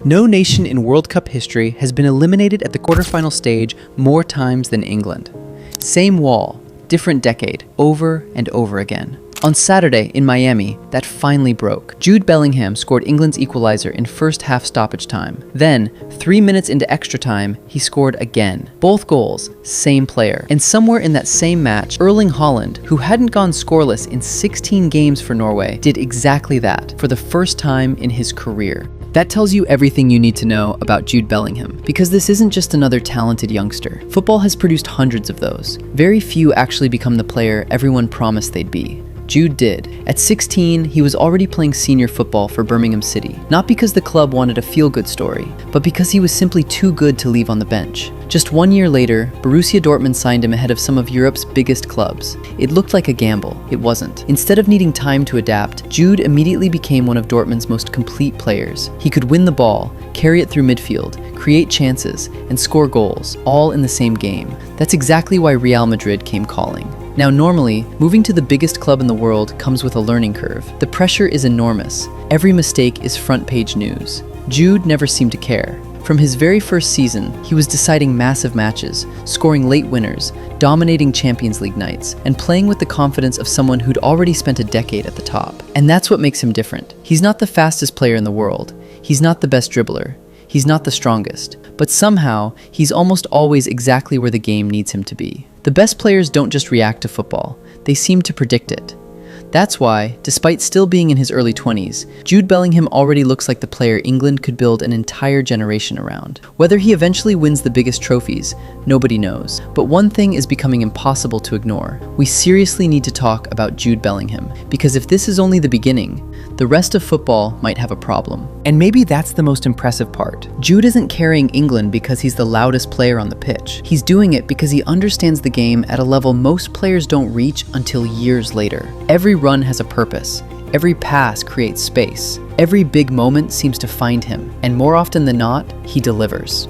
No nation in World Cup history has been eliminated at the quarterfinal stage more times than England. Same wall, different decade, over and over again. On Saturday in Miami, that finally broke. Jude Bellingham scored England's equalizer in first half stoppage time. Then, 3 minutes into extra time, he scored again. Both goals, same player. And somewhere in that same match, Erling Haaland, who hadn't gone scoreless in 16 games for Norway, did exactly that for the first time in his career. That tells you everything you need to know about Jude Bellingham, because this isn't just another talented youngster. Football has produced hundreds of those. Very few actually become the player everyone promised they'd be. Jude did. At 16, he was already playing senior football for Birmingham City. Not because the club wanted a feel-good story, but because he was simply too good to leave on the bench. Just 1 year later, Borussia Dortmund signed him ahead of some of Europe's biggest clubs. It looked like a gamble. It wasn't. Instead of needing time to adapt, Jude immediately became one of Dortmund's most complete players. He could win the ball, carry it through midfield, create chances, and score goals, all in the same game. That's exactly why Real Madrid came calling. Now, normally, moving to the biggest club in the world comes with a learning curve. The pressure is enormous. Every mistake is front-page news. Jude never seemed to care. From his very first season, he was deciding massive matches, scoring late winners, dominating Champions League nights, and playing with the confidence of someone who'd already spent a decade at the top. And that's what makes him different. He's not the fastest player in the world. He's not the best dribbler. He's not the strongest. But somehow, he's almost always exactly where the game needs him to be. The best players don't just react to football, they seem to predict it. That's why, despite still being in his early 20s, Jude Bellingham already looks like the player England could build an entire generation around. Whether he eventually wins the biggest trophies, nobody knows. But one thing is becoming impossible to ignore. We seriously need to talk about Jude Bellingham, because if this is only the beginning, the rest of football might have a problem. And maybe that's the most impressive part. Jude isn't carrying England because he's the loudest player on the pitch. He's doing it because he understands the game at a level most players don't reach until years later. Every run has a purpose. Every pass creates space. Every big moment seems to find him. And more often than not, he delivers.